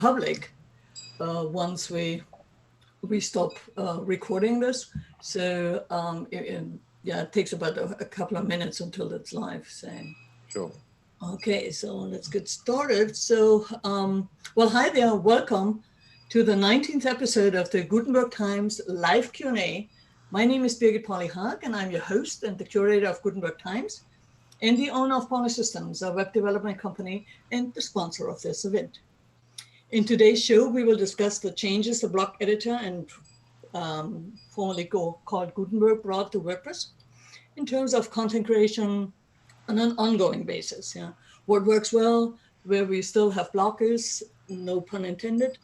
public once we stop recording this. So yeah, it takes about a couple of minutes until it's live. So. Sure. Okay, so let's get started. So, well, hi there. Welcome to the 19th episode of the Gutenberg Times live Q&A. My name is Birgit Polly-Haag, and I'm your host and the curator of Gutenberg Times and the owner of Poly Systems, a web development company and the sponsor of this event. In today's show, we will discuss the changes the block editor and formerly called Gutenberg brought to WordPress in terms of content creation on an ongoing basis. Yeah, what works well, where we still have blockers, no pun intended.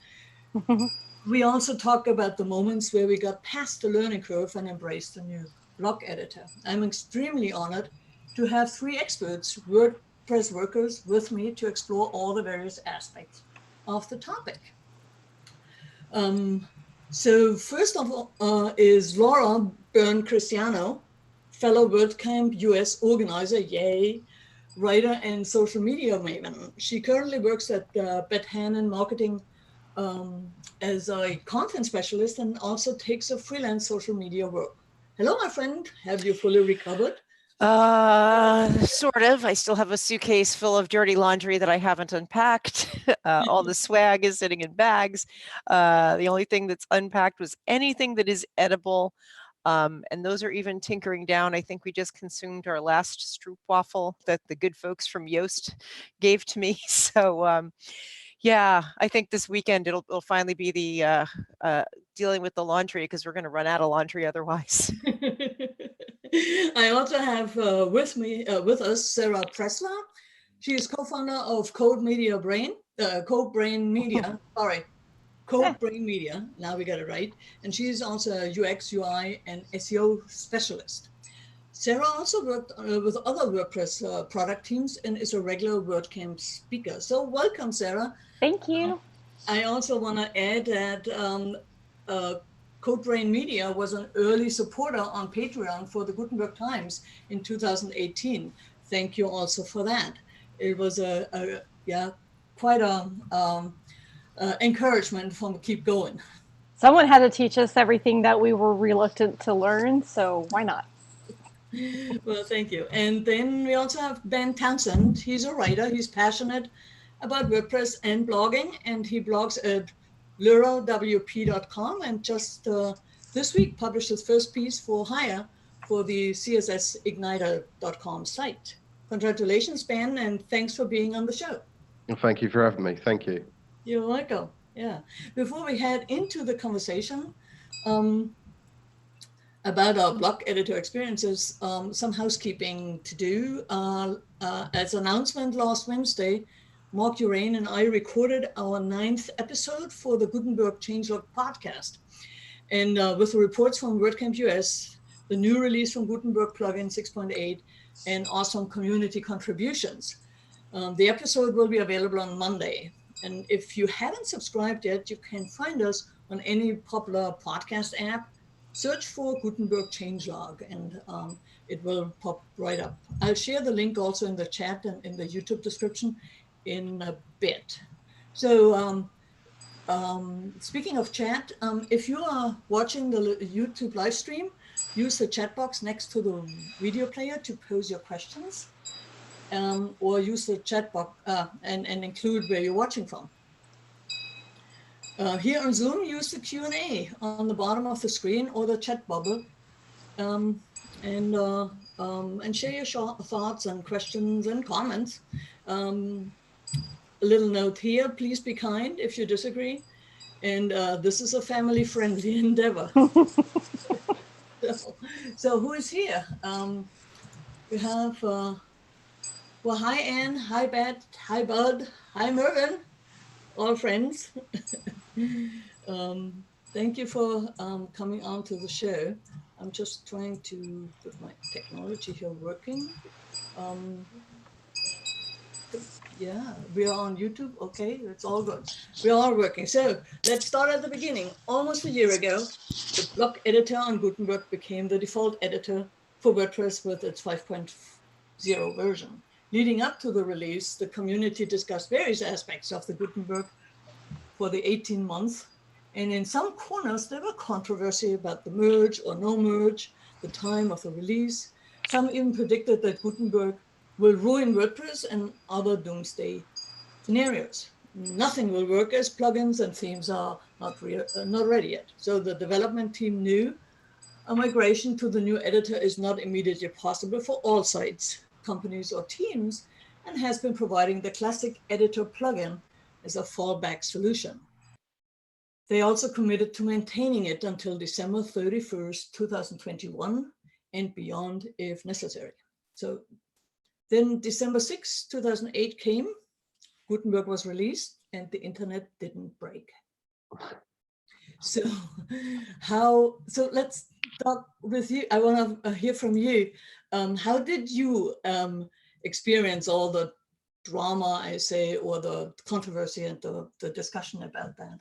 We also talk about the moments where we got past the learning curve and embraced the new block editor. I'm extremely honored to have three experts, WordPress workers, with me to explore all the various aspects of the topic. So first of all is Laura Byrne-Cristiano, fellow WordCamp US organizer, yay, writer and social media maven. She currently works at Beth Hannon Marketing as a content specialist and also takes a freelance social media work. Hello, my friend. Have you fully recovered? Sort of. I still have a suitcase full of dirty laundry that I haven't unpacked. All the swag is sitting in bags. The only thing that's unpacked was anything that is edible. And those are even tinkering down. I think we just consumed our last stroopwafel that the good folks from Yoast gave to me. So yeah, I think this weekend it'll finally be the dealing with the laundry, because we're going to run out of laundry otherwise. I also have with us Sarah Pressler. She is co-founder of Codebrain Media. Sorry, Codebrain Media. Now we got it right. And she is also a UX, UI, and SEO specialist. Sarah also worked with other WordPress product teams and is a regular WordCamp speaker. So welcome, Sarah. Thank you. I also want to add that Codebrain Media was an early supporter on Patreon for the Gutenberg Times in 2018. Thank you also for that. It was quite a encouragement from keep going. Someone had to teach us everything that we were reluctant to learn, so why not? Well, thank you. And then we also have Ben Townsend. He's a writer. He's passionate about WordPress and blogging, and he blogs at lurawp.com, and just this week published his first piece for hire for the cssigniter.com site. Congratulations, Ben, and thanks for being on the show. Well, thank you for having me. Thank you. You're welcome. Yeah. Before we head into the conversation about our block editor experiences, some housekeeping to do. As announcement last Wednesday, Mark Urain and I recorded our 9th episode for the Gutenberg Changelog podcast. And with the reports from WordCamp US, the new release from Gutenberg plugin 6.8, and awesome community contributions. The episode will be available on Monday. And if you haven't subscribed yet, you can find us on any popular podcast app. Search for Gutenberg Changelog, and it will pop right up. I'll share the link also in the chat and in the YouTube description in a bit. So speaking of chat, if you are watching the YouTube live stream, use the chat box next to the video player to pose your questions, or use the chat box and include where you're watching from. Here on Zoom, use the Q&A on the bottom of the screen or the chat bubble, and share your thoughts and questions and comments. A little note here, please be kind if you disagree. And this is a family-friendly endeavor. So who is here? We have, well, hi Anne, hi Beth, hi Bud, hi Mervyn, all friends. Thank you for coming on to the show. I'm just trying to put my technology here working. Yeah, we are on YouTube. Okay, it's all good. We are working. So let's start at the beginning. Almost a year ago, the block editor on Gutenberg became the default editor for WordPress with its 5.0 version. Leading up to the release, the community discussed various aspects of the Gutenberg for the 18 months. And in some corners, there were controversy about the merge or no merge, the time of the release. Some even predicted that Gutenberg will ruin WordPress and other doomsday scenarios. Nothing will work as plugins and themes are not ready yet. So the development team knew a migration to the new editor is not immediately possible for all sites, companies, or teams, and has been providing the classic editor plugin as a fallback solution. They also committed to maintaining it until December 31st, 2021, and beyond if necessary. So then December 6, 2008 came, Gutenberg was released, and the internet didn't break. So let's talk with you. I want to hear from you. How did you experience all the drama, I say, or the controversy and the discussion about that,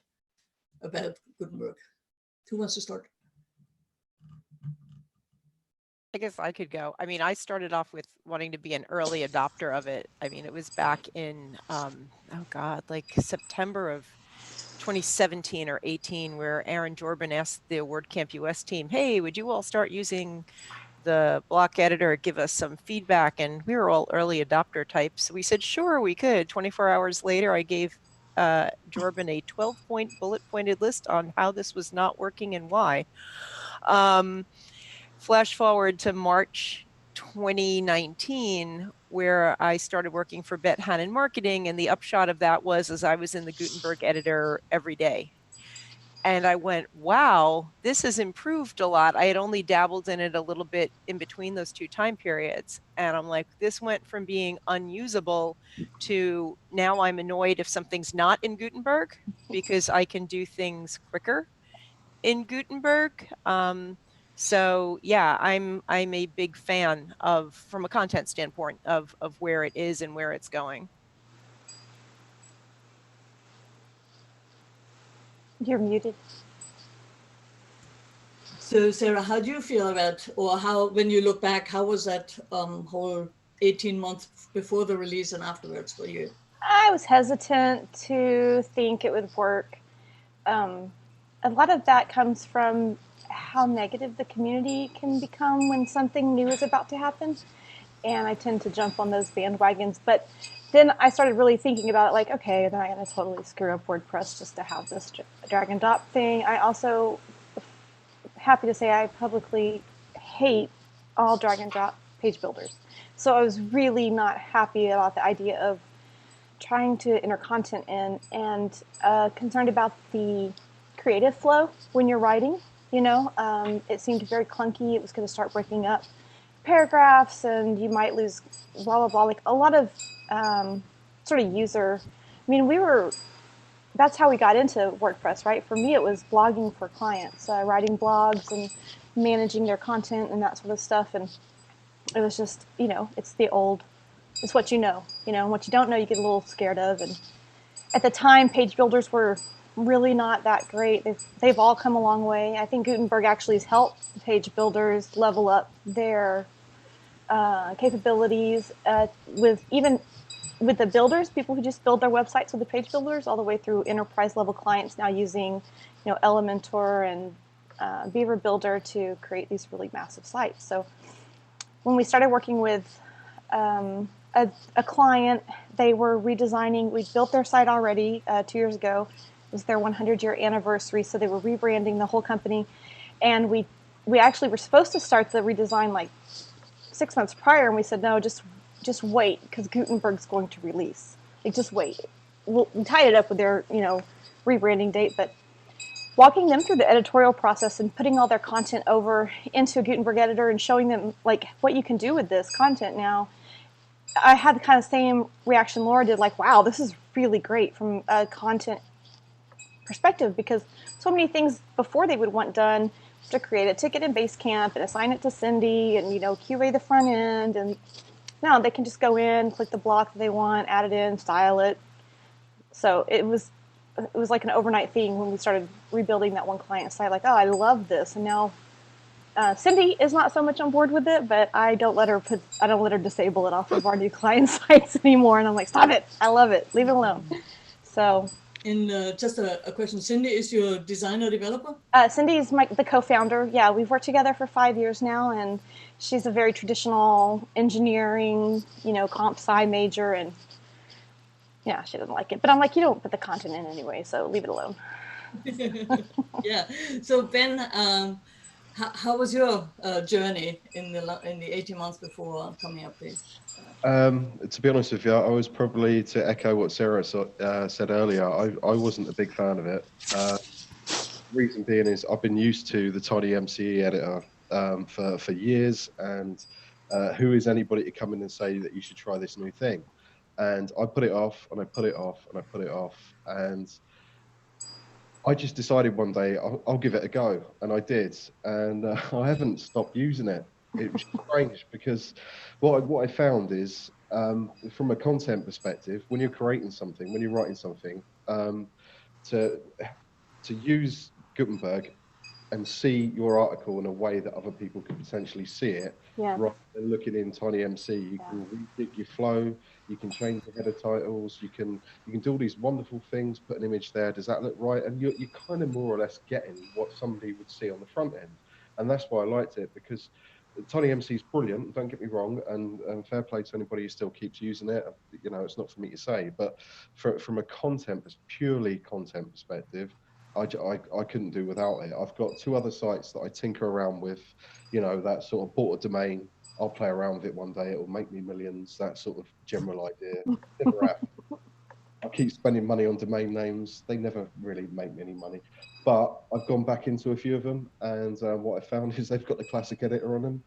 about Gutenberg? Who wants to start? I guess I could go. I mean, I started off with wanting to be an early adopter of it. I mean, it was back in, like September of 2017 or 18, where Aaron Jorbin asked the WordCamp US team, hey, would you all start using the block editor, give us some feedback? And we were all early adopter types. So we said, sure, we could. 24 hours later, I gave Jorbin a 12-point bullet-pointed list on how this was not working and why. Flash forward to March 2019, where I started working for Bet Hannon Marketing, and the upshot of that was as I was in the Gutenberg editor every day. And I went, wow, this has improved a lot. I had only dabbled in it a little bit in between those two time periods. And I'm like, this went from being unusable to now I'm annoyed if something's not in Gutenberg because I can do things quicker in Gutenberg. So yeah, I'm a big fan of, from a content standpoint, of where it is and where it's going. You're muted. So Sarah, how do you feel about, or how, when you look back, how was that whole 18 months before the release and afterwards for you? I was hesitant to think it would work. A lot of that comes from how negative the community can become when something new is about to happen. And I tend to jump on those bandwagons. But then I started really thinking about it, like, okay, then I'm going to totally screw up WordPress just to have this drag and drop thing. I also, happy to say, I publicly hate all drag and drop page builders. So I was really not happy about the idea of trying to enter content in, and concerned about the creative flow when you're writing. You know, it seemed very clunky. It was going to start breaking up paragraphs, and you might lose blah, blah, blah. Like a lot of sort of user, I mean, that's how we got into WordPress, right? For me, it was blogging for clients, writing blogs and managing their content and that sort of stuff. And it was just, you know, it's what you know, and what you don't know, you get a little scared of. And at the time, page builders were really not that great. They've all come a long way. I think Gutenberg actually has helped page builders level up their capabilities with the builders, people who just build their websites with the page builders, all the way through enterprise level clients now using, Elementor and Beaver Builder to create these really massive sites. So when we started working with a client, they were redesigning. We built their site already 2 years ago. It was their 100-year anniversary, so they were rebranding the whole company. And we actually were supposed to start the redesign like 6 months prior, and we said, no, just wait, because Gutenberg's going to release. Like, just wait. We tied it up with their, rebranding date, but walking them through the editorial process and putting all their content over into a Gutenberg editor and showing them like what you can do with this content now, I had the kind of same reaction Laura did, like, wow, this is really great from a content perspective, because so many things before they would want done to create a ticket in Basecamp and assign it to Cindy and, QA the front end. And now they can just go in, click the block that they want, add it in, style it. So it was like an overnight thing when we started rebuilding that one client site, like, oh, I love this. And now Cindy is not so much on board with it, but I don't let her disable it off of our new client sites anymore. And I'm like, stop it. I love it. Leave it alone. So just a question, Cindy is your designer developer? Cindy's the co-founder. Yeah, we've worked together for 5 years now, and she's a very traditional engineering, comp sci major, and yeah, she doesn't like it. But I'm like, you don't put the content in anyway, so leave it alone. Yeah. So Ben, how was your journey in the 18 months before coming up here? To be honest with you, I was probably, to echo what Sarah said earlier, I wasn't a big fan of it. Reason being is I've been used to the TinyMCE editor for years, and who is anybody to come in and say that you should try this new thing? And I put it off, and I put it off, and I put it off, and I just decided one day I'll give it a go, and I did, and I haven't stopped using it. It was strange because what I found is from a content perspective, when you're creating something, when you're writing something, to use Gutenberg and see your article in a way that other people could potentially see it, Yeah. rather than looking in TinyMC, you can rejig your flow, you can change the header titles, you can do all these wonderful things, put an image there, does that look right? And you're kind of more or less getting what somebody would see on the front end. And that's why I liked it, because TinyMC is brilliant, don't get me wrong, and fair play to anybody who still keeps using it. It's not for me to say, but from a purely content perspective, I couldn't do without it. I've got 2 other sites that I tinker around with, that sort of bought a domain. I'll play around with it one day. It'll make me millions. That sort of general idea. Never happened. I keep spending money on domain names. They never really make me any money. But I've gone back into a few of them, and what I found is they've got the classic editor on them,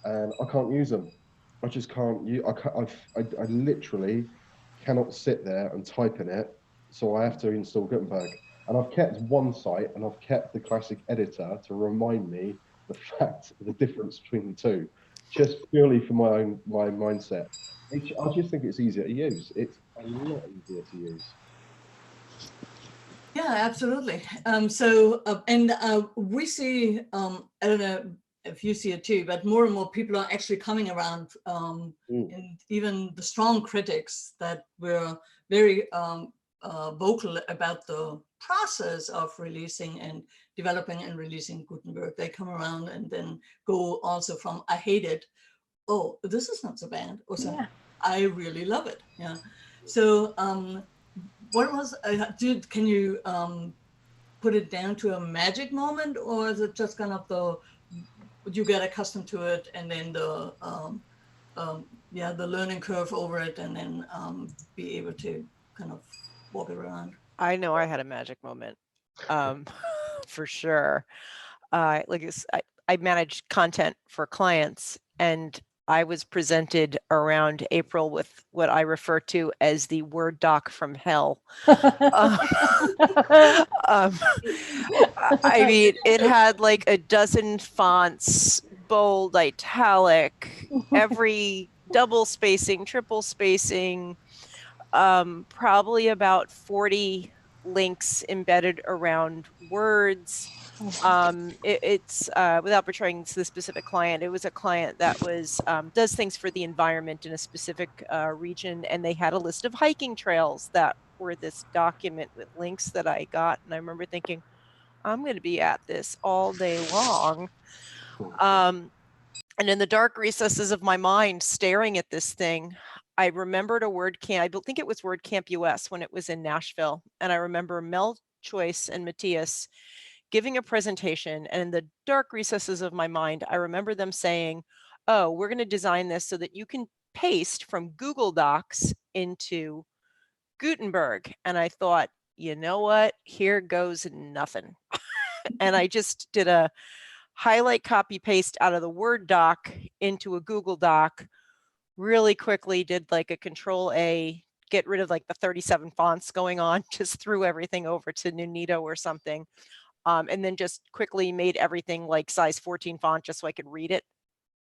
and I can't use them. I just can't use. I literally cannot sit there and type in it, so I have to install Gutenberg. And I've kept one site, and I've kept the classic editor to remind me the difference between the two, just purely for my mindset. I just think it's easier to use. It's a lot easier to use. Yeah, absolutely. We see, I don't know if you see it too, but more and more people are actually coming around, and even the strong critics that were very vocal about the process of releasing and developing and releasing Gutenberg. They come around and then go also from I hate it, oh, this is not so bad, or so I really love it. Yeah. So what was, can you put it down to a magic moment, or is it just kind of you get accustomed to it and then the learning curve over it, and then be able to kind of walk around? I know I had a magic moment, for sure. I managed content for clients, and I was presented around April with what I refer to as the Word doc from hell. I mean, it had like a dozen fonts, bold, italic, every double spacing, triple spacing, probably about 40 links embedded around words. It's without betraying the specific client, it was a client that does things for the environment in a specific region, and they had a list of hiking trails that were this document with links that I got, and I remember thinking, I'm going to be at this all day long. And in the dark recesses of my mind, staring at this thing, I remembered a WordCamp. I think it was WordCamp US when it was in Nashville, and I remember Mel Choice and Matthias giving a presentation, and in the dark recesses of my mind, I remember them saying, oh, we're going to design this so that you can paste from Google Docs into Gutenberg. And I thought, you know what? Here goes nothing. And I just did a highlight, copy, paste out of the Word doc into a Google Doc, really quickly did like a Control A, get rid of like the 37 fonts going on, just threw everything over to Nunito or something. And then just quickly made everything like size 14 font just so I could read it.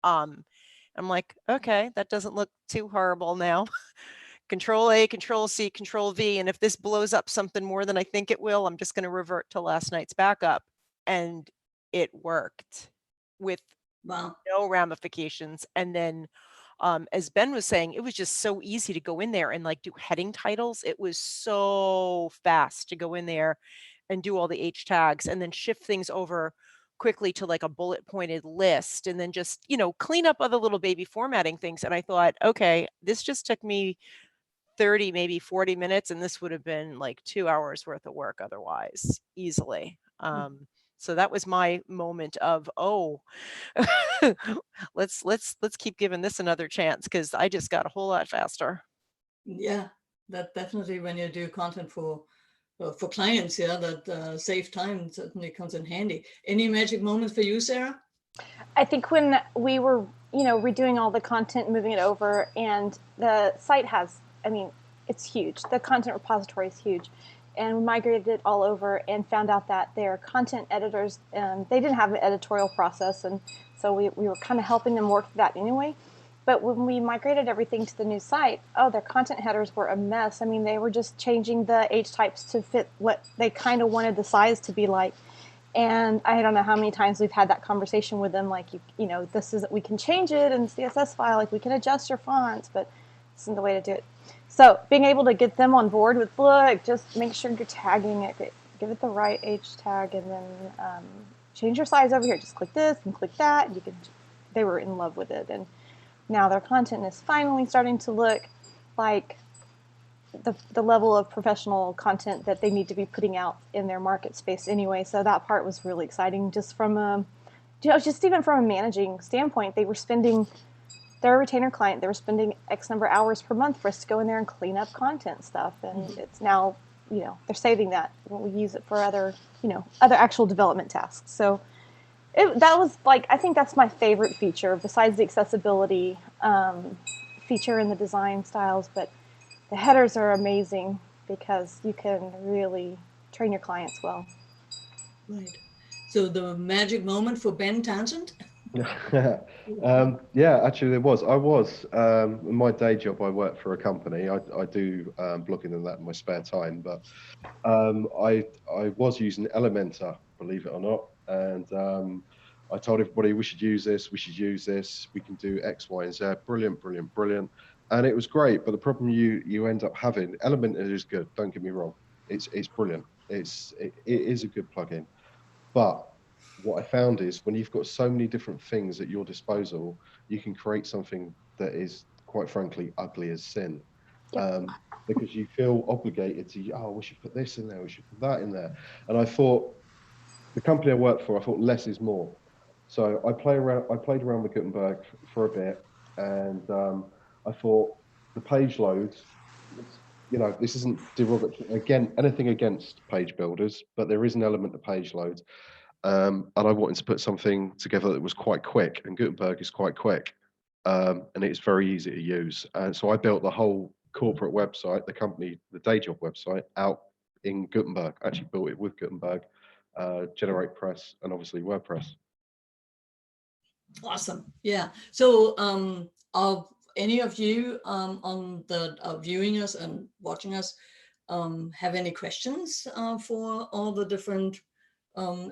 I'm like, okay, that doesn't look too horrible now. Control A, Control C, Control V. And if this blows up something more than I think it will, I'm just going to revert to last night's backup. And it worked with no ramifications. And then as Ben was saying, it was just so easy to go in there and like do heading titles. It was so fast to go in there and do all the H tags and then shift things over quickly to like a bullet pointed list and then just, clean up other little baby formatting things. And I thought, okay, this just took me 30, maybe 40 minutes, and this would have been like 2 hours worth of work otherwise, easily. So that was my moment of, oh, let's keep giving this another chance, because I just got a whole lot faster. Yeah, that definitely, when you do content for clients, yeah, that save time certainly comes in handy. Any magic moments for you, Sarah? I think when we were, redoing all the content, moving it over, and the site has, it's huge. The content repository is huge. And we migrated it all over and found out that their content editors, they didn't have an editorial process. And so we were kind of helping them work through that anyway. But when we migrated everything to the new site, their content headers were a mess. They were just changing the H types to fit what they kind of wanted the size to be like. And I don't know how many times we've had that conversation with them, like, this is, we can change it in the CSS file, like we can adjust your fonts, but this isn't the way to do it. So being able to get them on board with, look, just make sure you're tagging it, give it the right H tag, and then change your size over here. Just click this and click that. And they were in love with it. And now their content is finally starting to look like the level of professional content that they need to be putting out in their market space anyway. So that part was really exciting. Just from just even from a managing standpoint, they were spending, they're a retainer client, they were spending X number of hours per month for us to go in there and clean up content stuff. And it's now, they're saving that. We use it for other actual development tasks. So that was like, I think that's my favorite feature besides the accessibility feature in the design styles. But the headers are amazing because you can really train your clients well. Right. So the magic moment for Ben Townsend? Yeah, actually there was. In my day job, I work for a company. I do blogging and that in my spare time, but I was using Elementor, believe it or not, and I told everybody we should use this, we can do X, Y, and Z. Brilliant. And it was great, but the problem you end up having, Elementor is good, don't get me wrong. It's brilliant. It is a good plugin. But what I found is when you've got so many different things at your disposal, you can create something that is, quite frankly, ugly as sin. Yep. Because you feel obligated to, we should put this in there, we should put that in there. And I thought, the company I work for, I thought less is more. So I played around with Gutenberg for a bit, and I thought the page loads, this isn't derogatory, again, anything against page builders, but there is an element of page loads. And I wanted to put something together that was quite quick, and Gutenberg is quite quick, and it's very easy to use. And so I built the whole corporate website, the company, the day job website, out in Gutenberg. Actually built it with Gutenberg, Generate Press, and obviously WordPress. Awesome. Yeah. So are any of you on the viewing us and watching us have any questions for all the different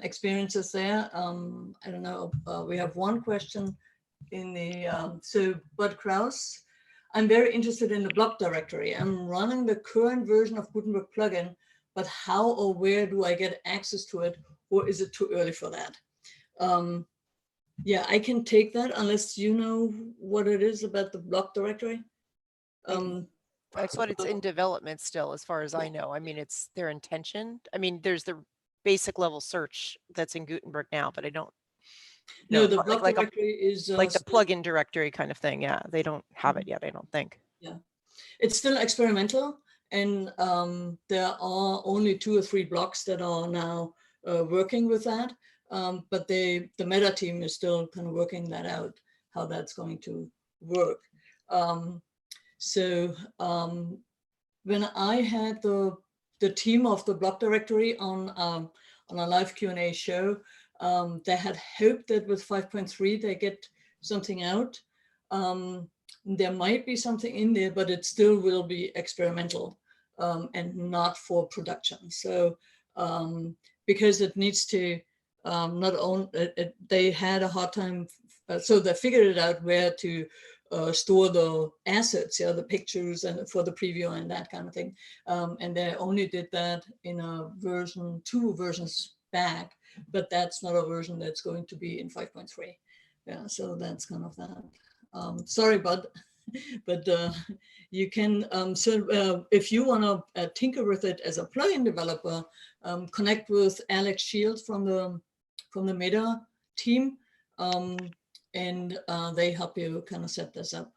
experiences there? I don't know. We have one question in the, so Bud Kraus, I'm very interested in the blog directory. I'm running the current version of Gutenberg plugin, but how or where do I get access to it? Or is it too early for that? Yeah, I can take that unless you know what it is about the blog directory. That's what it's in development still, as far as I know. It's their intention. There's the basic level search that's in Gutenberg now, but I don't know. No, the blog directory is like the plugin directory kind of thing. Yeah, they don't have it yet, I don't think. Yeah, it's still experimental, and there are only 2 or 3 blogs that are now working with that. But the meta team is still kind of working that out, how that's going to work. So when I had the team of the blog directory on a live Q&A show, they had hoped that with 5.3 they get something out. There might be something in there, but it still will be experimental and not for production. So because it needs to not only, they had a hard time, so they figured it out where to store the assets, the pictures and for the preview and that kind of thing. And they only did that in a version 2 versions back, but that's not a version that's going to be in 5.3. Yeah, so that's kind of that. Sorry, bud, but you can, if you want to tinker with it as a plugin developer, connect with Alex Shields from the Meta team, and they help you kind of set this up.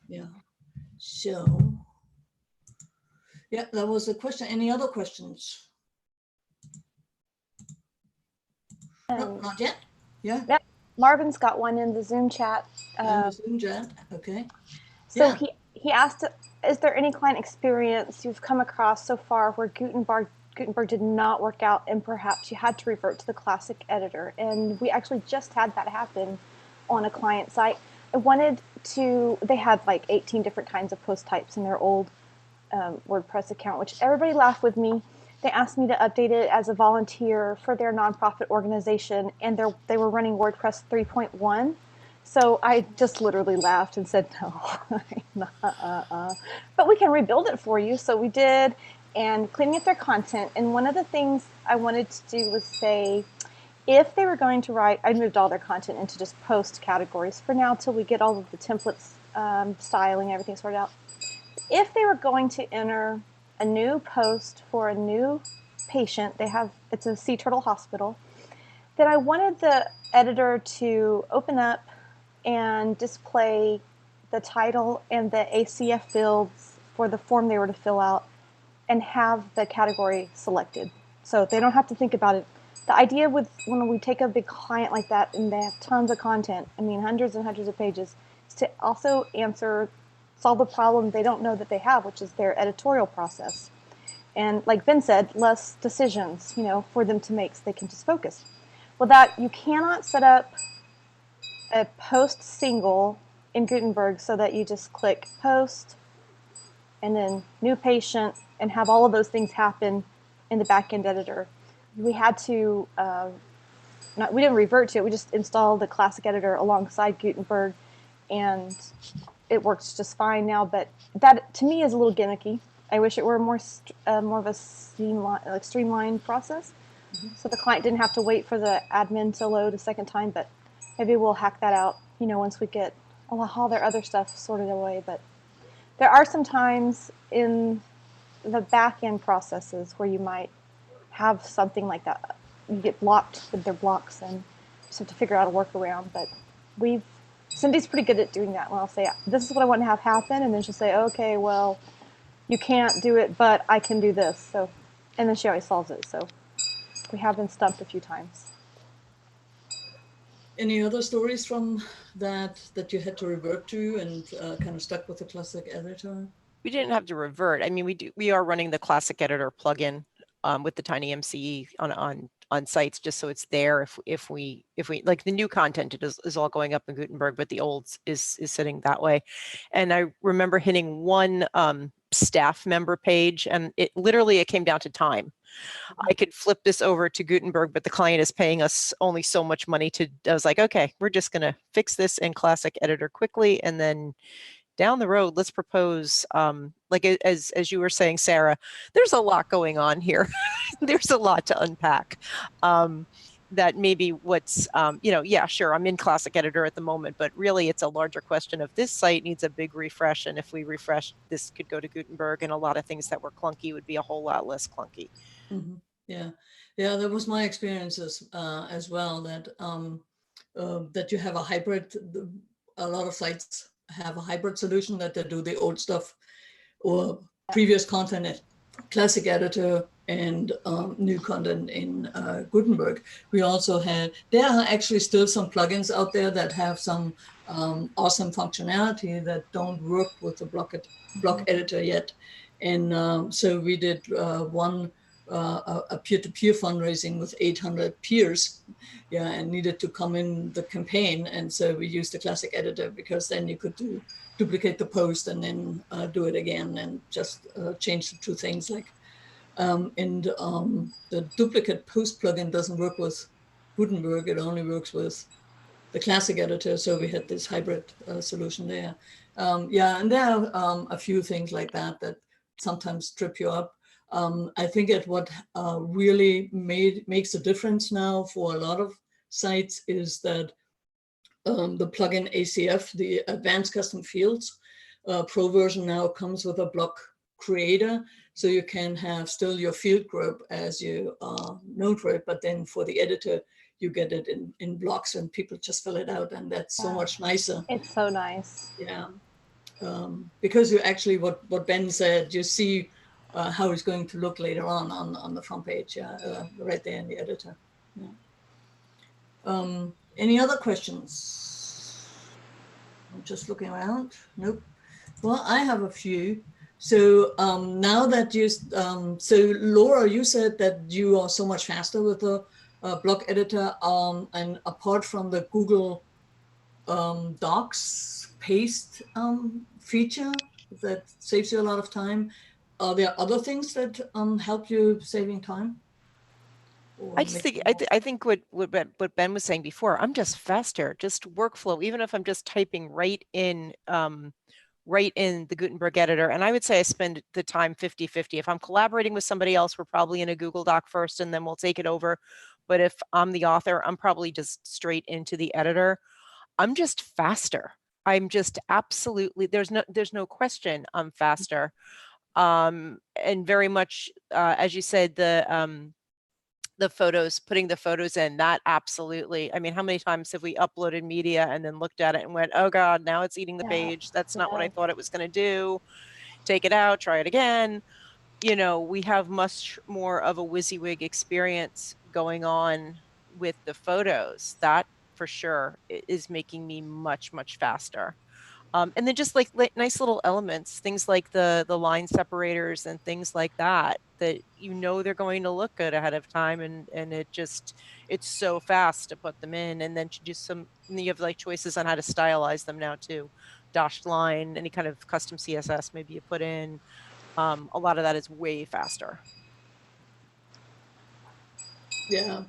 Yeah, so yeah, that was a question. Any other questions? No, not yet. Yeah. Yep. Marvin's got one in the Zoom chat. And the Zoom chat. Okay. So Yeah. he asked, is there any client experience you've come across so far where Gutenberg did not work out and perhaps you had to revert to the classic editor? And we actually just had that happen on a client site. They had like 18 different kinds of post types in their old WordPress account, which everybody laughed with me. They asked me to update it as a volunteer for their nonprofit organization, and they were running WordPress 3.1. So I just literally laughed and said, no, but we can rebuild it for you. So we did, and cleaning up their content. And one of the things I wanted to do was say, if they were going to write, I moved all their content into just post categories for now till we get all of the templates, styling, everything sorted out. If they were going to enter a new post for a new patient, it's a sea turtle hospital, then I wanted the editor to open up and display the title and the ACF fields for the form they were to fill out and have the category selected. So they don't have to think about it. The idea with when we take a big client like that and they have tons of content, I mean hundreds and hundreds of pages, is to also solve the problem they don't know that they have, which is their editorial process. And like Ben said, less decisions, for them to make so they can just focus. Well, that you cannot set up a post single in Gutenberg so that you just click post and then new patient and have all of those things happen in the backend editor. We had to, we didn't revert to it, we just installed the classic editor alongside Gutenberg, and it works just fine now, but that to me is a little gimmicky. I wish it were more of a streamlined process. Mm-hmm. So the client didn't have to wait for the admin to load a second time, but maybe we'll hack that out, once we get all their other stuff sorted away. But there are some times in the back-end processes where you might have something like that. You get blocked with their blocks and just have to figure out a workaround. But Cindy's pretty good at doing that. When I'll say, this is what I want to have happen, and then she'll say, okay, well, you can't do it, but I can do this. So, and then she always solves it. So we have been stumped a few times. Any other stories from that you had to revert to and kind of stuck with the classic editor? We didn't have to revert. I mean, we are running the classic editor plugin with the TinyMCE on sites, just so it's there if we like the new content is all going up in Gutenberg, but the old is sitting that way. And I remember hitting one staff member page, and it came down to time. I could flip this over to Gutenberg, but the client is paying us only so much money I was like, okay, we're just going to fix this in classic editor quickly, and then down the road, let's propose, like as you were saying, Sarah, there's a lot going on here. There's a lot to unpack. That maybe what's, yeah, sure, I'm in classic editor at the moment, but really it's a larger question of this site needs a big refresh. And if we refresh, this could go to Gutenberg, and a lot of things that were clunky would be a whole lot less clunky. Mm-hmm. Yeah. That was my experience as well, that you have a hybrid. A lot of sites have a hybrid solution that they do the old stuff or previous content in classic editor and new content in Gutenberg. We also there are actually still some plugins out there that have some awesome functionality that don't work with the block editor yet. And so we did a peer-to-peer fundraising with 800 peers, and needed to come in the campaign. And so we used the classic editor because then you could duplicate the post and then do it again and just change the two things. Like, the duplicate post plugin doesn't work with Gutenberg. It only works with the classic editor. So we had this hybrid solution there. Yeah, and there are a few things like that that sometimes trip you up. I think what really makes a difference now for a lot of sites is that the plugin ACF, the Advanced Custom Fields Pro version, now comes with a block creator, so you can have still your field group as you node for it, but then for the editor, you get it in blocks and people just fill it out, and that's so much nicer. It's so nice. Yeah, because you actually, what Ben said, you see how it's going to look later on the front page, right there in the editor. Yeah. Any other questions? I'm just looking around. Nope. Well, I have a few. So now that you, so Laura, you said that you are so much faster with the block editor, and apart from the Google Docs paste feature that saves you a lot of time, are there other things that help you saving time? I just think I think what Ben was saying before, I'm just faster, just workflow, even if I'm just typing right in the Gutenberg editor. And I would say I spend the time 50-50. If I'm collaborating with somebody else, we're probably in a Google Doc first and then we'll take it over. But if I'm the author, I'm probably just straight into the editor. I'm just faster. I'm just absolutely, there's no question I'm faster. And very much, as you said, the photos, putting the photos in, that absolutely. I mean, how many times have we uploaded media and then looked at it and went, oh God, now it's eating the page. That's not what I thought it was going to do. Take it out, try it again. You know, we have much more of a WYSIWYG experience going on with the photos. That for sure is making me much, much faster. And then just like nice little elements, things like the line separators and things like that, that you know they're going to look good ahead of time, and it's so fast to put them in. And then to do you have like choices on how to stylize them now too. Dashed line, any kind of custom CSS maybe you put in. A lot of that is way faster. Yeah.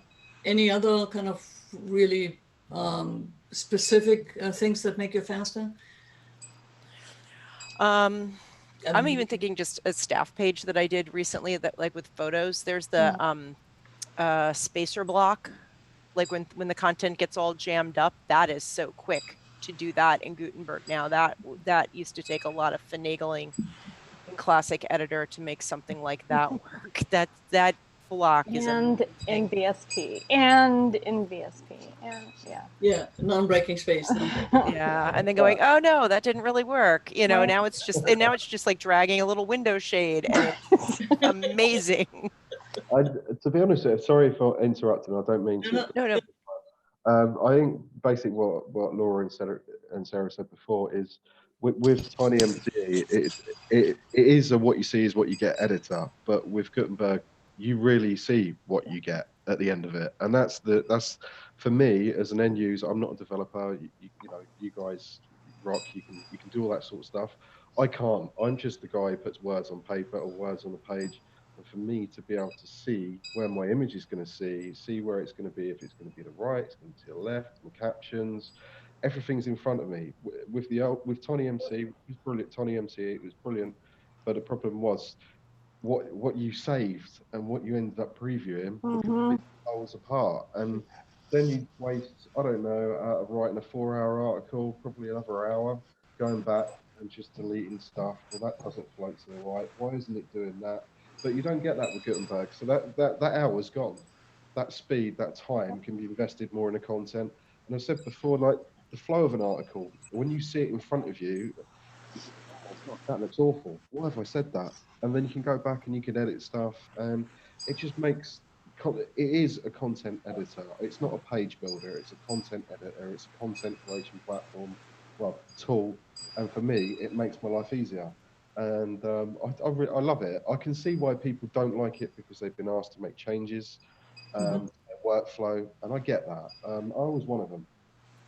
Any other kind of really specific things that make you faster? I'm even thinking just a staff page that I did recently, that like with photos, there's the spacer block. Like when the content gets all jammed up, that is so quick to do that in Gutenberg now. That used to take a lot of finagling in classic editor to make something like that work. That block is in VSP and yeah, non-breaking space. Yeah, and then going, oh no, that didn't really work. You know, now it's just like dragging a little window shade, and it's amazing. To be honest, sorry for interrupting. I don't mean to. No. I think basically what Laura and Sarah said before is with TinyMC, it is a what you see is what you get editor, but with Gutenberg, you really see what you get at the end of it, and that's for me as an end user. I'm not a developer. You know, you guys rock. You can do all that sort of stuff. I can't. I'm just the guy who puts words on paper or words on the page. And for me to be able to see where my image is going to see where it's going to be, if it's going to be to the right, it's going to be to the left, my captions, everything's in front of me. With TinyMC, it was brilliant. TinyMC, it was brilliant, but the problem was what you saved and what you ended up previewing were completely poles apart. And then you waste, I don't know, out of writing a 4-hour article, probably another hour going back and just deleting stuff. Well, that doesn't float to the right. Why isn't it doing that? But you don't get that with Gutenberg. So that hour's gone. That speed, that time can be invested more in the content. And I said before, like the flow of an article, when you see it in front of you, that looks awful. Why have I said that? And then you can go back and you can edit stuff, and it just makes it is a content editor. It's not a page builder. It's a content editor. It's a content creation platform, tool. And for me, it makes my life easier. And I love it. I can see why people don't like it, because they've been asked to make changes, workflow, and I get that. I was one of them.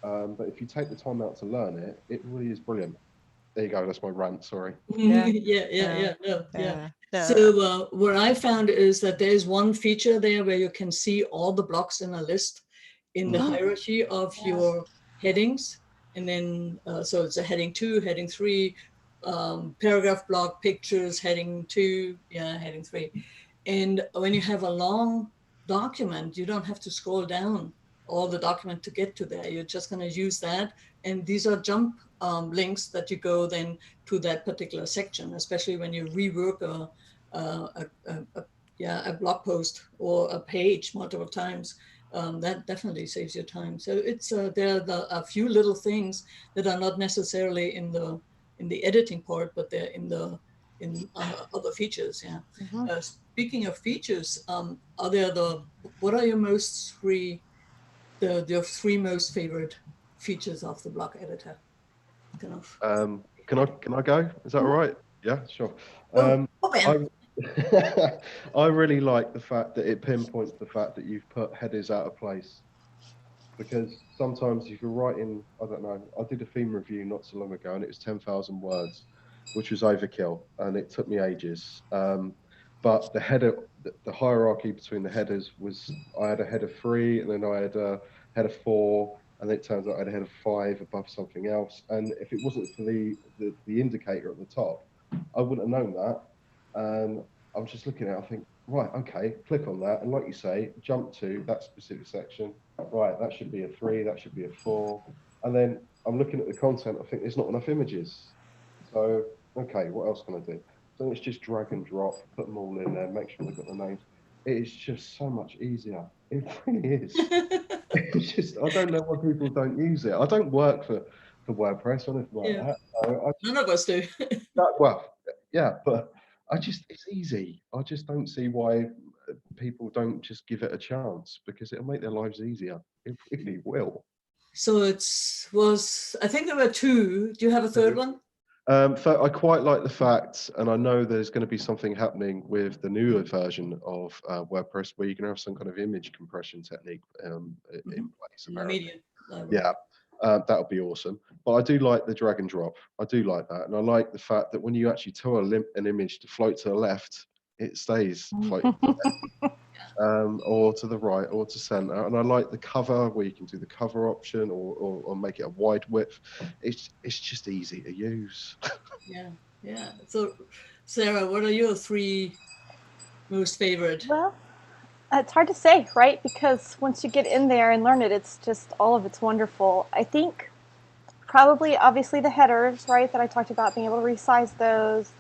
But if you take the time out to learn it, it really is brilliant. There you go. That's my rant. Sorry. Yeah. So what I found is that there's one feature there where you can see all the blocks in a list in the hierarchy of your headings, and then so it's a heading 2, heading 3, paragraph, block, pictures, heading 2, heading 3. And when you have a long document, you don't have to scroll down all the document to get to there. You're just going to use that. And these are jump links that you go then to that particular section, especially when you rework a blog post or a page multiple times. That definitely saves you time. So it's there are a few little things that are not necessarily in the editing part, but they're in other features. Yeah. Mm-hmm. Speaking of features, what are your three most favorite features of the block editor? Kind of. Can I go? Is that all right? Yeah, sure. Ben. I really like the fact that it pinpoints the fact that you've put headers out of place, because sometimes if you're writing, I don't know, I did a theme review not so long ago and it was 10,000 words, which was overkill, and it took me ages. But the hierarchy between the headers was, I had a header 3, and then I had a header 4, and it turns out I had a header 5 above something else. And if it wasn't for the indicator at the top, I wouldn't have known that. And I was just looking at it, I think, right, okay, click on that, and like you say, jump to that specific section. Right, that should be a 3, that should be a 4. And then I'm looking at the content, I think there's not enough images. So, okay, what else can I do? So it's just drag and drop, put them all in there, make sure they've got the names. It is just so much easier. It really is. It's just, I don't know why people don't use it. I don't work for WordPress or anything like that. So None of us do. well, yeah, but it's easy. I just don't see why people don't just give it a chance, because it'll make their lives easier. It really will. So I think there were 2. Do you have a third one? So I quite like the fact, and I know there's going to be something happening with the newer version of WordPress where you can have some kind of image compression technique in place. In the media library. Yeah, that would be awesome. But I do like the drag and drop. I do like that, and I like the fact that when you actually tell an image to float to the left, it stays floating to the left, or to the right, or to center. And I like the cover, where you can do the cover option, or make it a wide width. It's just easy to use. Yeah. So, Sarah, what are your 3 most favorite? Well, it's hard to say, right? Because once you get in there and learn it, it's just all of it's wonderful. I think probably, obviously, the headers, right, that I talked about, being able to resize those.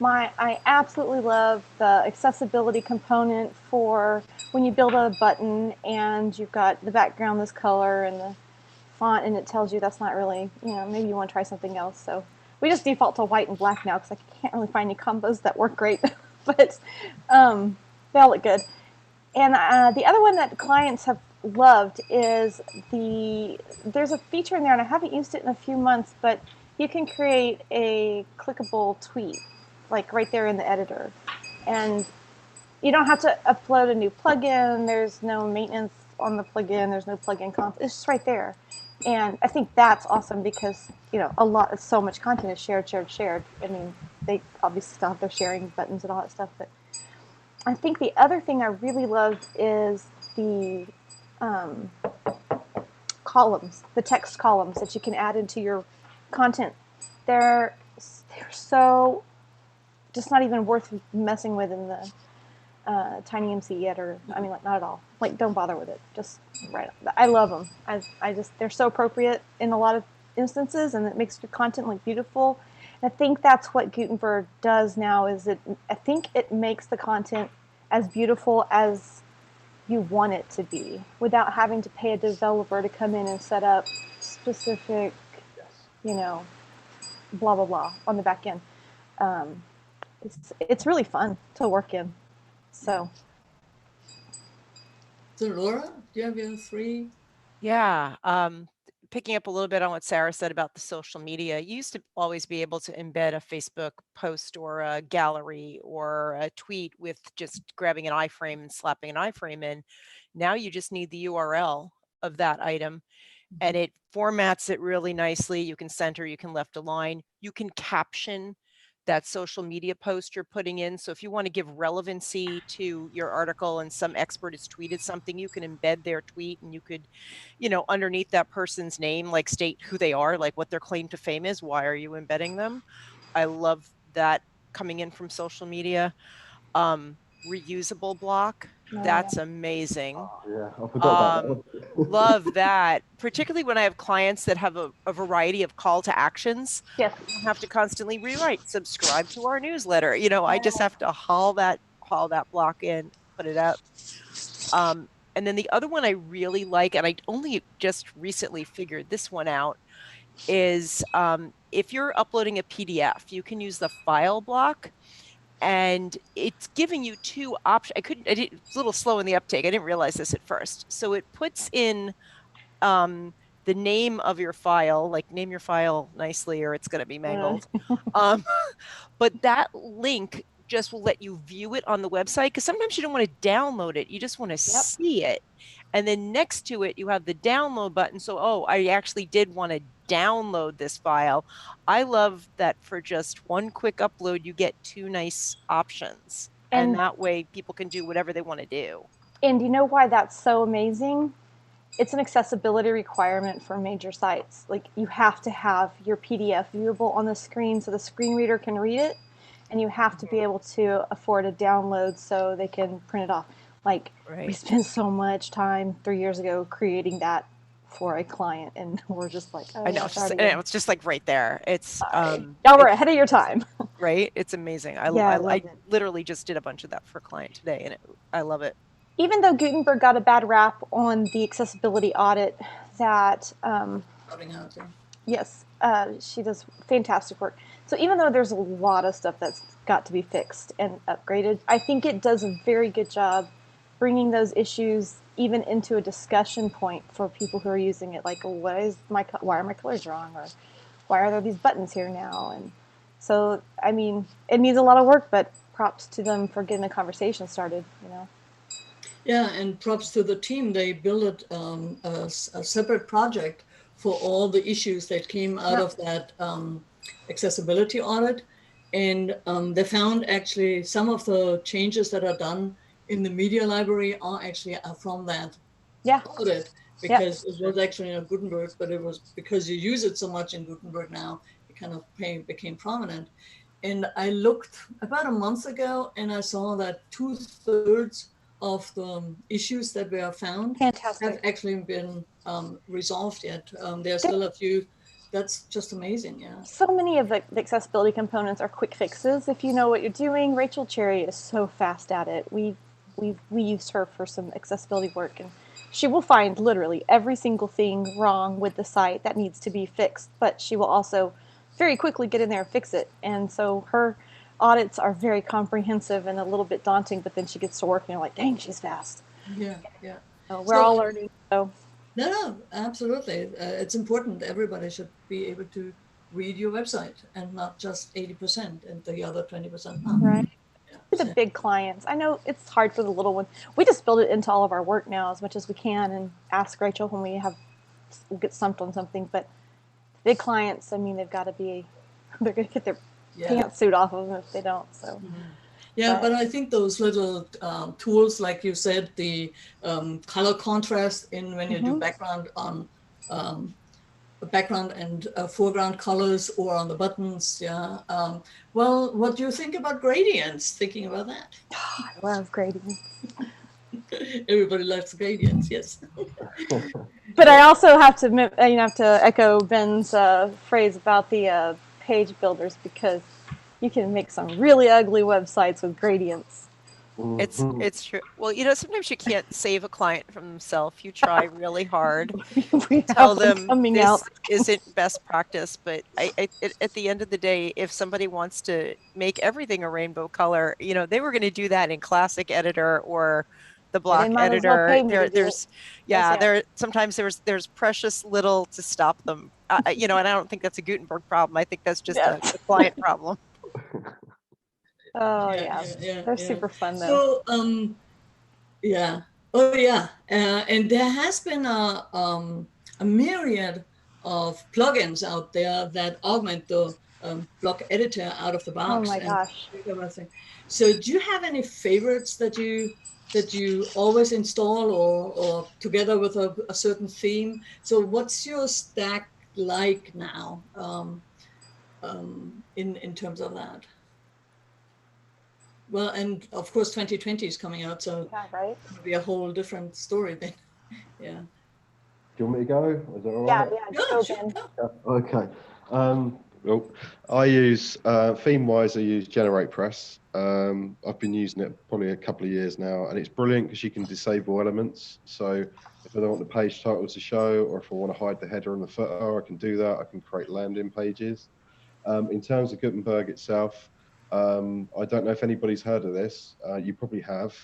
I absolutely love the accessibility component for when you build a button and you've got the background this color and the font, and it tells you that's not really, maybe you want to try something else. So we just default to white and black now because I can't really find any combos that work great, but they all look good. And the other one that clients have loved is there's a feature in there, and I haven't used it in a few months, but you can create a clickable tweet, like right there in the editor. And you don't have to upload a new plugin. There's no maintenance on the plugin. There's no plugin content. It's just right there. And I think that's awesome because, so much content is shared. I mean, they obviously still have their sharing buttons and all that stuff, but I think the other thing I really love is the columns, the text columns that you can add into your content. They're so just not even worth messing with in the TinyMC editor. I mean, like, not at all. Like, don't bother with it. Just right. I love them. They're so appropriate in a lot of instances, and it makes your content look beautiful. And I think that's what Gutenberg does now. I think it makes the content as beautiful as you want it to be, without having to pay a developer to come in and set up specific, blah blah blah on the back end. It's really fun to work in. So Laura, do you have your 3? Yeah. Picking up a little bit on what Sarah said about the social media, you used to always be able to embed a Facebook post or a gallery or a tweet with just grabbing an iframe and slapping an iframe in. Now you just need the URL of that item, and it formats it really nicely. You can center, you can left align, you can caption that social media post you're putting in. So if you want to give relevancy to your article and some expert has tweeted something, you can embed their tweet, and you could, underneath that person's name, like state who they are, like what their claim to fame is. Why are you embedding them? I love that coming in from social media. Reusable block. Oh, That's yeah. amazing. Yeah, I forgot about that one. Love that, particularly when I have clients that have a variety of call to actions. Yes. I don't have to constantly rewrite, subscribe to our newsletter. I just have to haul that block in, put it up. And then the other one I really like, and I only just recently figured this one out, is if you're uploading a PDF, you can use the file block. And it's giving you two options. It's a little slow in the uptake. I didn't realize this at first. So it puts in the name of your file, like name your file nicely or it's going to be mangled. But that link just will let you view it on the website, because sometimes you don't want to download it. You just want to see it. And then next to it, you have the download button. So, I actually did want to download this file. I love that for just one quick upload, you get two nice options. And that way people can do whatever they want to do. And you know why that's so amazing? It's an accessibility requirement for major sites. Like, you have to have your PDF viewable on the screen so the screen reader can read it. And you have to be able to afford a download so they can print it off. Like, we spent so much time 3 years ago creating that for a client, and we're just like, I know, it's just like right there. It's y'all were ahead of your time. Right? It's amazing. I literally just did a bunch of that for a client today, and I love it. Even though Gutenberg got a bad rap on the accessibility audit, that yes, she does fantastic work. So even though there's a lot of stuff that's got to be fixed and upgraded, I think it does a very good job bringing those issues even into a discussion point for people who are using it. Like, why are my colors wrong, or why are there these buttons here now? And so, I mean, it needs a lot of work, but props to them for getting the conversation started. Yeah, and props to the team. They built a separate project for all the issues that came out of that accessibility audit. And they found actually some of the changes that are done in the media library are actually from that audit, because it was actually in Gutenberg, but it was because you use it so much in Gutenberg now, it kind of became prominent. And I looked about a month ago and I saw that 2/3 of the issues that were found have actually been resolved yet. There's still a few. That's just amazing. Yeah. So many of the accessibility components are quick fixes. If you know what you're doing, Rachel Cherry is so fast at it. We used her for some accessibility work, and she will find literally every single thing wrong with the site that needs to be fixed, but she will also very quickly get in there and fix it. And so her audits are very comprehensive and a little bit daunting, but then she gets to work and you're like, dang, she's fast. Yeah. So we're all learning. So. No, absolutely. It's important. Everybody should be able to read your website, and not just 80% and the other 20% not. Right. The big clients. I know it's hard for the little ones. We just build it into all of our work now as much as we can, and ask Rachel when we'll get stumped on something. But big clients, I mean, they're going to get their pantsuit off of them if they don't. So. Yeah, but I think those little tools, like you said, the color contrast when you do background on background and foreground colors, or on the buttons. Yeah. Well, what do you think about gradients? Thinking about that. Oh, I love gradients. Everybody loves gradients. Yes. But I also have to echo Ben's phrase about the page builders, because you can make some really ugly websites with gradients. It's true. Well, sometimes you can't save a client from themselves. You try really hard. Tell them this isn't best practice, but at the end of the day, if somebody wants to make everything a rainbow color, they were going to do that in Classic Editor or the block editor. Sometimes there's precious little to stop them. And I don't think that's a Gutenberg problem. I think that's just a client problem. Oh they're super fun though. So and there has been a myriad of plugins out there that augment the block editor out of the box. Oh my and gosh. everything. So do you have any favorites that you always install, or together with a certain theme? So what's your stack like now, in terms of that? Well, and of course 2020 is coming out, so Yeah, right? it's going to be a whole different story then. Yeah. Do you want me to go? Is that all Yeah, right? yeah, Good, go sure, Ben. go. Yeah, okay. Well, I use theme-wise. I use GeneratePress. I've been using it probably a couple of years now, and it's brilliant because you can disable elements. So if I don't want the page title to show, or if I want to hide the header and the footer, I can do that. I can create landing pages. In terms of Gutenberg itself, I don't know if anybody's heard of this. You probably have.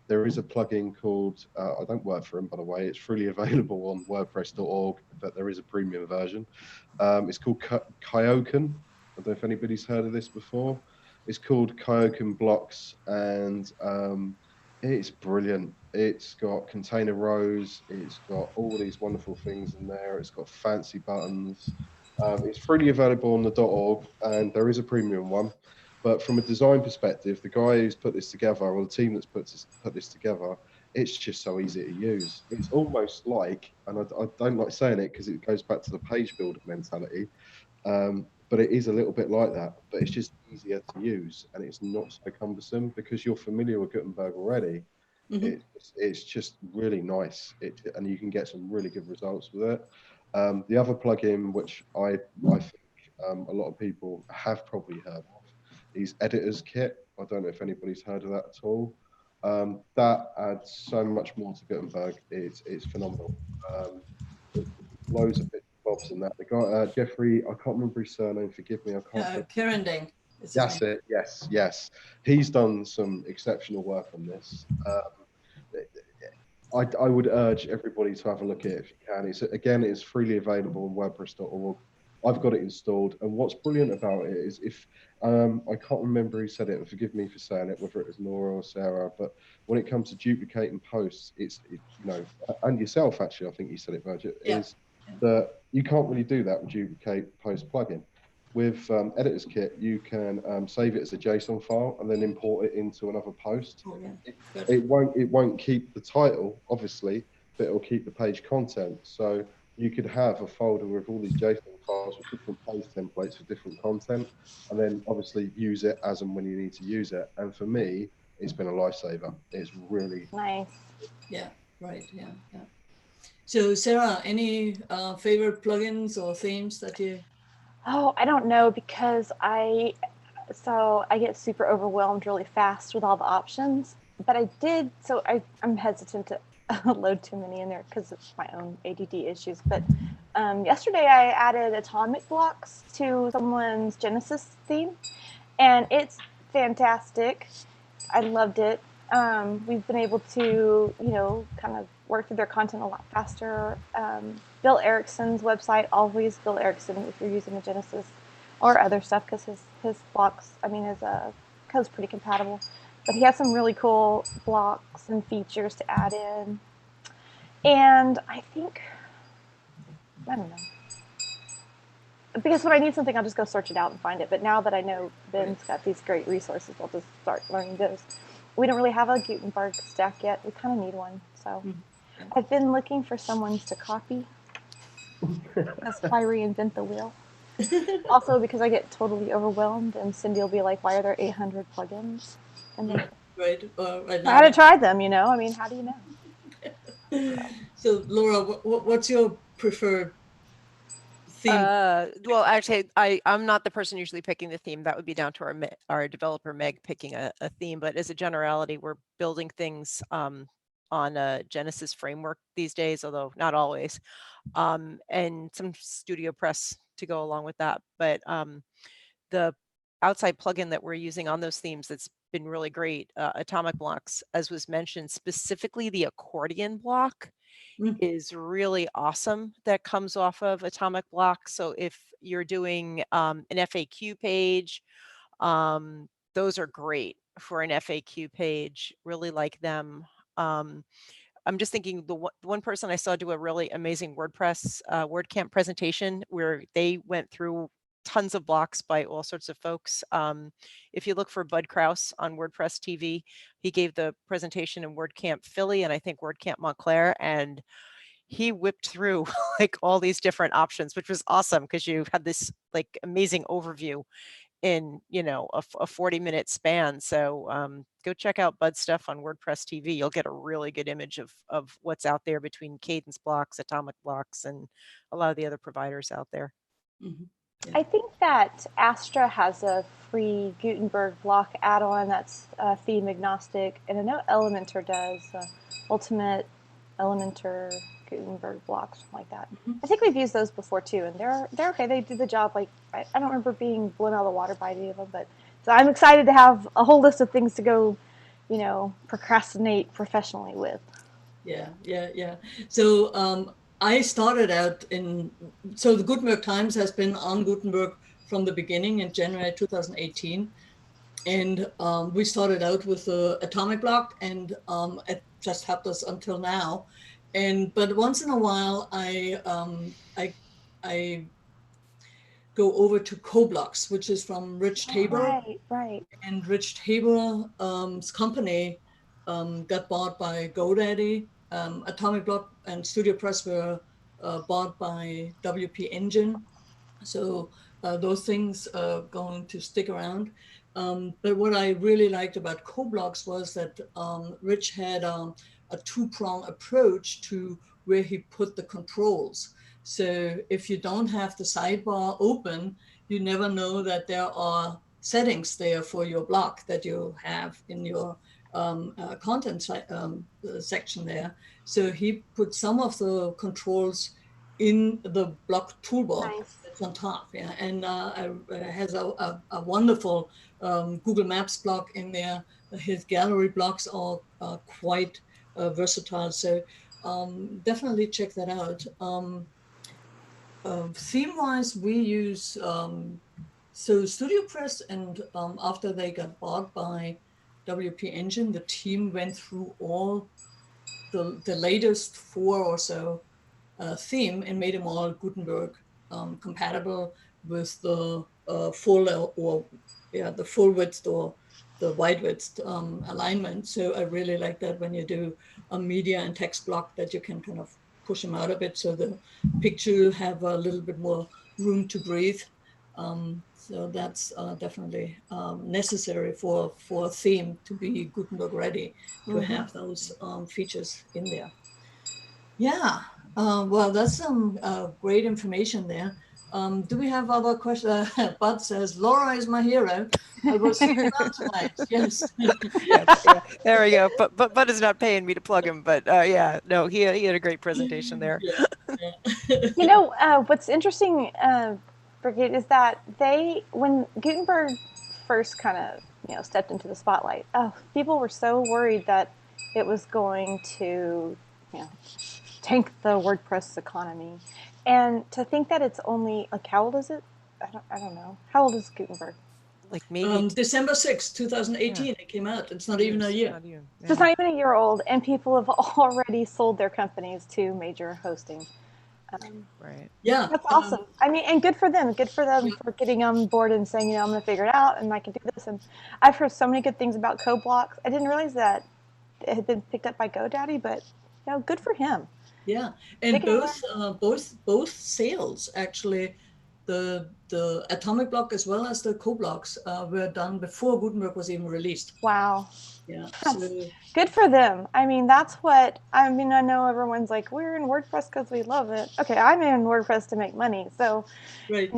There is a plugin called, I don't work for them, by the way, it's freely available on WordPress.org, but there is a premium version. It's called Kyokan. I don't know if anybody's heard of this before. It's called Kyokan Blocks, and it's brilliant. It's got container rows, it's got all these wonderful things in there, it's got fancy buttons. It's freely available on the .org, and there is a premium one. But from a design perspective, the guy who's put this together, or the team that's put this together, it's just so easy to use. It's almost like, and I don't like saying it because it goes back to the page builder mentality, but it is a little bit like that. But it's just easier to use, and it's not so cumbersome because you're familiar with Gutenberg already. Mm-hmm. It's just really nice, and you can get some really good results with it. The other plugin, which I think a lot of people have probably heard of, is Editor's Kit. I don't know if anybody's heard of that at all. That adds so much more to Gutenberg. It's phenomenal. There's loads of bits and bobs in that. The guy Jeffrey, I can't remember his surname. Forgive me, I can't. Karen Ding. That's it. Yes, yes. He's done some exceptional work on this. I would urge everybody to have a look at it if you can. It's freely available on WordPress.org. I've got it installed, and what's brilliant about it is if I can't remember who said it, and forgive me for saying it, whether it was Nora or Sarah, but when it comes to duplicating posts, it's and yourself actually, I think you said it, Virgit, Yeah. is that you can't really do that with duplicate post plugin. With Editor's Kit, you can save it as a JSON file and then import it into another post. Oh, yeah. It won't keep the title, obviously, but it'll keep the page content. So you could have a folder with all these JSON files with different page templates for different content, and then obviously use it as and when you need to use it. And for me, it's been a lifesaver. It's really Nice. Yeah, right. Yeah, yeah. So Sarah, any favorite plugins or themes that you? Oh, I don't know because I get super overwhelmed really fast with all the options. But I'm hesitant to load too many in there because of my own ADD issues. But yesterday I added atomic blocks to someone's Genesis theme, and it's fantastic. I loved it. We've been able to, kind of work through their content a lot faster. Bill Erickson's website, always Bill Erickson if you're using the Genesis or other stuff, because his blocks, his code's pretty compatible. But he has some really cool blocks and features to add in. And I don't know. Because when I need something, I'll just go search it out and find it. But now that I know Ben's got these great resources, I'll just start learning those. We don't really have a Gutenberg stack yet. We kind of need one. So I've been looking for someone to copy. That's why reinvent the wheel. Also, because I get totally overwhelmed, and Cindy will be like, "Why are there 800 plugins?" And then Right. Right I had to try them. How do you know? So Laura, what's your preferred theme? Well, actually, I'm not the person usually picking the theme. That would be down to our developer Meg picking a theme. But as a generality, we're building things on a Genesis framework these days, although not always, and some Studio Press to go along with that. But the outside plugin that we're using on those themes that's been really great, Atomic Blocks, as was mentioned, specifically the accordion block is really awesome that comes off of Atomic Blocks. So if you're doing an FAQ page, those are great for an FAQ page. Really like them. I'm just thinking the one person I saw do a really amazing WordPress WordCamp presentation where they went through tons of blocks by all sorts of folks. If you look for Bud Kraus on WordPress TV, he gave the presentation in WordCamp Philly and I think WordCamp Montclair, and he whipped through like all these different options, which was awesome because you had this like amazing overview in, you know, a 40-minute span. So go check out Bud's stuff on WordPress TV. You'll get a really good image of what's out there between Cadence blocks, Atomic blocks, and a lot of the other providers out there. Mhm. I think that Astra has a free Gutenberg block add-on that's theme agnostic, and I know Elementor does Ultimate Elementor Gutenberg blocks, something like that. I think we've used those before too, and they're okay. They do the job. Like I don't remember being blown out of the water by any of them, but so I'm excited to have a whole list of things to go, you know, procrastinate professionally with. Yeah. So I started out so the Gutenberg Times has been on Gutenberg from the beginning in January 2018. And we started out with the Atomic block, and it just helped us until now. But once in a while, I go over to CoBlocks, which is from Rich Tabor. Right. And Rich Tabor's company got bought by GoDaddy. Atomic Block and Studio Press were bought by WP Engine. So those things are going to stick around. But what I really liked about CoBlocks was that Rich had a two-prong approach to where he put the controls. So if you don't have the sidebar open, you never know that there are settings there for your block that you have in your content section there. So he put some of the controls in the block toolbar. Nice. That's on top, yeah, and has a wonderful Google Maps block in there. His gallery blocks are quite versatile, so definitely check that out. Theme-wise, we use so Studio Press, and after they got bought by WP Engine, the team went through all the latest 4 or so theme and made them all Gutenberg compatible with the the full width or the wide width alignment. So I really like that when you do a media and text block, that you can kind of push them out a bit so the picture have a little bit more room to breathe. So that's definitely necessary for a theme to be Gutenberg ready, to have those features in there. Yeah, well, that's some great information there. Do we have other questions? Bud says, Laura is my hero. I will see you around tonight. Yes. Yeah, there we go. But Bud is not paying me to plug him. But yeah, no, he had a great presentation there. Yeah. You know, what's interesting, Brigitte, is that when Gutenberg first kind of, stepped into the spotlight, people were so worried that it was going to, tank the WordPress economy. And to think that it's only, like, how old is it? I don't know. How old is Gutenberg? Like maybe December 6th, 2018, it came out. It's not even a year. So it's not even a year old, and people have already sold their companies to major hosting. Right. Yeah. That's awesome. I mean, and good for them. Good for them for getting on board and saying, I'm going to figure it out and I can do this. And I've heard so many good things about CodeBlocks. I didn't realize that it had been picked up by GoDaddy, but good for him. Yeah, and both sales actually, the Atomic block as well as the CoBlocks were done before Gutenberg was even released. Wow. Yeah, so good for them. I mean, I know everyone's like, we're in WordPress because we love it. Okay, I'm in WordPress to make money. So, right.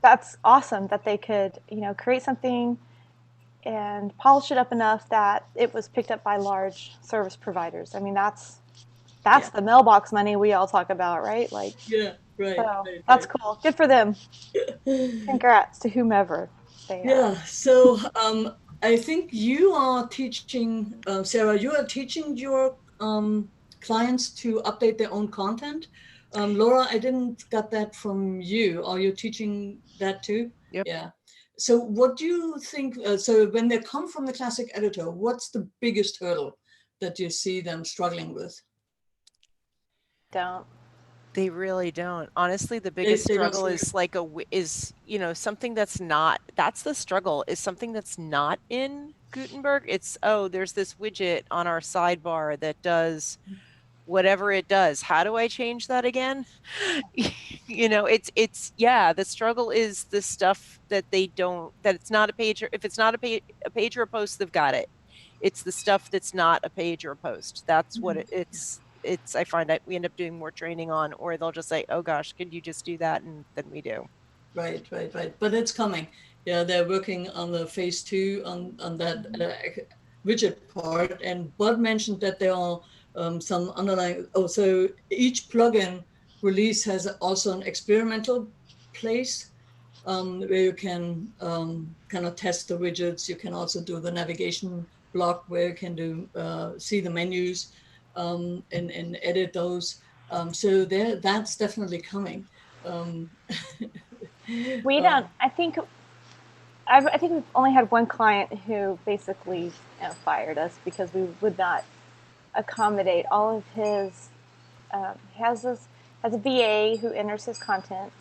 That's awesome that they could, create something and polish it up enough that it was picked up by large service providers. I mean, that's the mailbox money we all talk about, right? Like, yeah, right. So that's cool. Good for them. Congrats to whomever they are. Yeah. So I think you are teaching, Sarah. You are teaching your clients to update their own content. Laura, I didn't get that from you. Are you teaching that too? Yep. Yeah. So what do you think? So when they come from the classic editor, what's the biggest hurdle that you see them struggling with? They really don't. Honestly, the biggest They don't struggle see is like something that's not, that's the struggle, is something that's not in Gutenberg. It's, oh, there's this widget on our sidebar that does whatever it does. How do I change that again? Yeah, the struggle is the stuff that they don't, that it's not a page, or if it's not a page or a post, they've got it. It's the stuff that's not a page or a post. That's what it's, I find that we end up doing more training on, or they'll just say, oh gosh, could you just do that? And then we do. Right. But it's coming. Yeah, they're working on the phase 2 on that widget part. And Bud mentioned that there are some underlying. Oh, so each plugin release has also an experimental place where you can kind of test the widgets. You can also do the navigation block where you can do see the menus and edit those. So that's definitely coming. We don't. I think we've only had one client who basically fired us because we would not accommodate all of his. Has a VA who enters his content,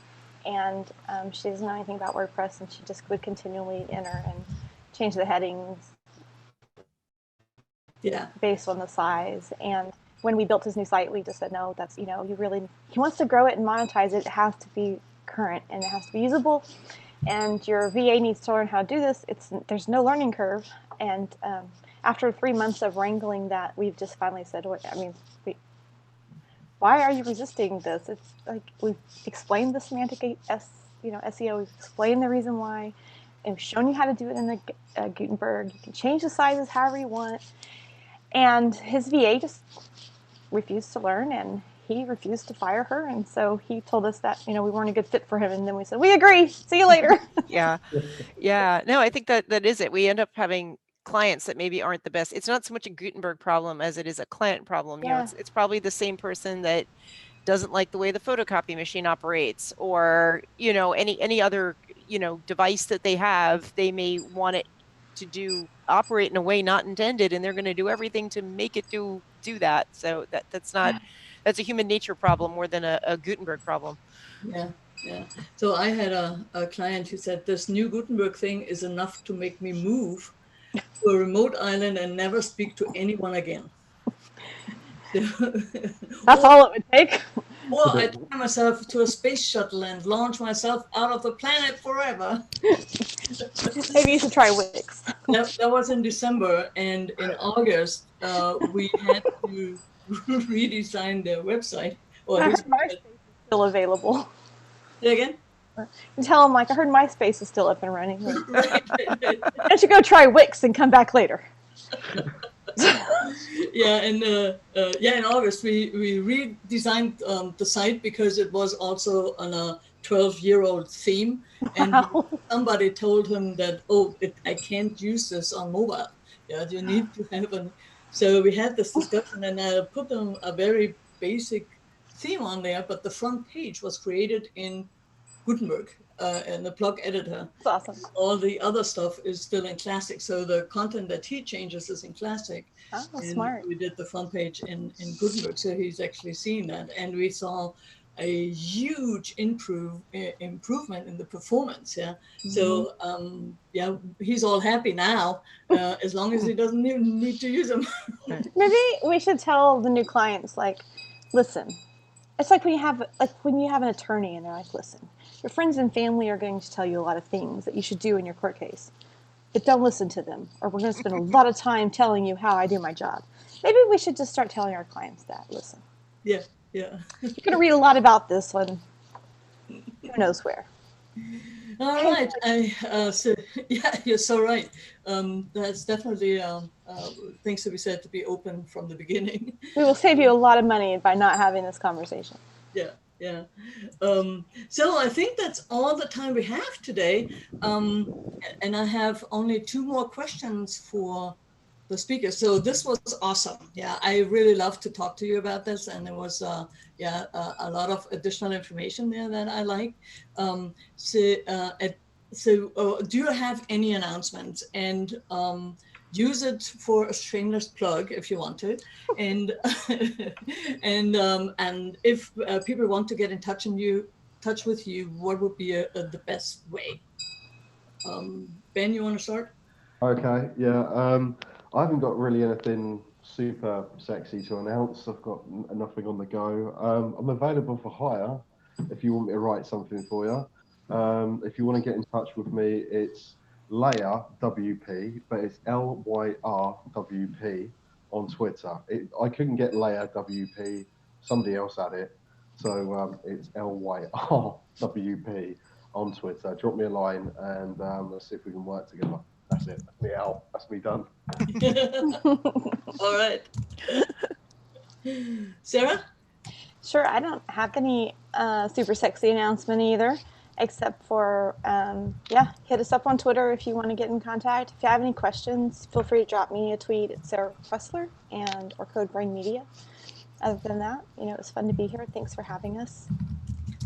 and she doesn't know anything about WordPress, and she just would continually enter and change the headings based on the size. And when we built his new site, we just said, no, that's, he wants to grow it and monetize it. It has to be current and it has to be usable. And your VA needs to learn how to do this. There's no learning curve. And after 3 months of wrangling that, we've just finally said, why are you resisting this? It's like we've explained the semantic SEO. We've explained the reason why, and we've shown you how to do it in the Gutenberg. You can change the sizes however you want. And his VA just refused to learn, and he refused to fire her. And so he told us that we weren't a good fit for him. And then we said, we agree. See you later. Yeah. No, I think that is it. We end up having clients that maybe aren't the best. It's not so much a Gutenberg problem as it is a client problem. Yeah. It's probably the same person that doesn't like the way the photocopy machine operates, or any other device that they have. They may want it to operate in a way not intended, and they're going to do everything to make it do that. So that's a human nature problem more than a Gutenberg problem. Yeah. So I had a client who said, this new Gutenberg thing is enough to make me move to a remote island and never speak to anyone again. That's all it would take. Or I tie myself to a space shuttle and launch myself out of the planet forever. Maybe you should try Wix. That was in December, and in August we had to redesign their website. I heard MySpace is still available. Say again? You tell them, I heard MySpace is still up and running. Right. Why don't you go try Wix and come back later? In August we redesigned the site because it was also on a 12-year-old theme, and somebody told him that I can't use this on mobile. You need to have an. So we had this discussion, and I put them a very basic theme on there, but the front page was created in Gutenberg and the plug editor. That's awesome. All the other stuff is still in Classic. So the content that he changes is in Classic. Oh, and smart. We did the front page in Gutenberg. So he's actually seeing that. And we saw a huge improvement in the performance. Yeah. Mm-hmm. So, he's all happy now, as long as he doesn't even need to use them. Maybe we should tell the new clients, listen, it's like when you have an attorney and they're like, listen, your friends and family are going to tell you a lot of things that you should do in your court case, but don't listen to them, or we're going to spend a lot of time telling you how I do my job. Maybe we should just start telling our clients that, listen. Yeah. You're going to read a lot about this one. Who knows where. All right. You're so right. That's definitely things to be said, to be open from the beginning. We will save you a lot of money by not having this conversation. Yeah. So I think that's all the time we have today. And I have only 2 more questions for the speakers. So this was awesome. Yeah, I really love to talk to you about this. And there was a lot of additional information there that I like. So do you have any announcements? And use it for a shameless plug if you want to. And and if people want to get in touch with you, what would be the best way? Ben, you want to start? Okay, yeah. I haven't got really anything super sexy to announce. I've got nothing on the go. I'm available for hire if you want me to write something for you. If you want to get in touch with me, it's Layer WP, but it's LYRWP on Twitter. I couldn't get Layer WP. Somebody else had it. So it's LYRWP on Twitter. Drop me a line and let's see if we can work together. That's it. That's me out. That's me done. All right. Sarah? Sure, I don't have any super sexy announcement either, except for, yeah, hit us up on Twitter if you want to get in contact. If you have any questions, feel free to drop me a tweet at Sarah Pressler or Codebrain Media. Other than that, it was fun to be here. Thanks for having us.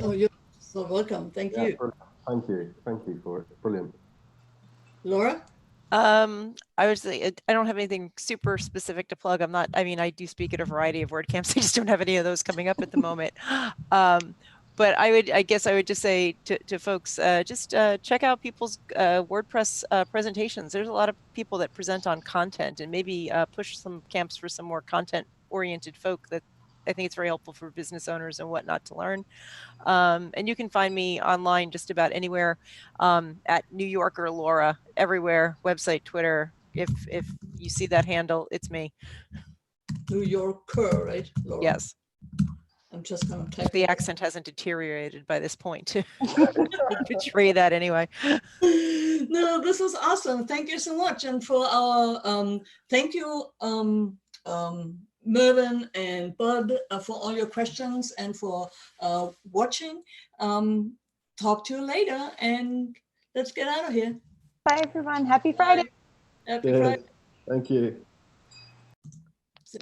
Oh, you're so welcome. Thank you. Thank you. Thank you for it. Brilliant. Laura? I would say I don't have anything super specific to plug. I do speak at a variety of WordCamps. I just don't have any of those coming up at the moment. But I guess I would just say to folks, just check out people's WordPress presentations. There's a lot of people that present on content, and maybe push some camps for some more content-oriented folk that I think it's very helpful for business owners and whatnot to learn. And you can find me online just about anywhere at New Yorker Laura, everywhere, website, Twitter. If you see that handle, it's me. New Yorker, right, Laura? Yes. I'm just going to type. If the accent hasn't deteriorated by this point, I'd betray that anyway. No, this was awesome. Thank you so much. And for our, thank you, Mervyn and Bud, for all your questions and for watching. Talk to you later, and let's get out of here. Bye, everyone. Happy Friday. Bye. Happy Friday. Thank you. So.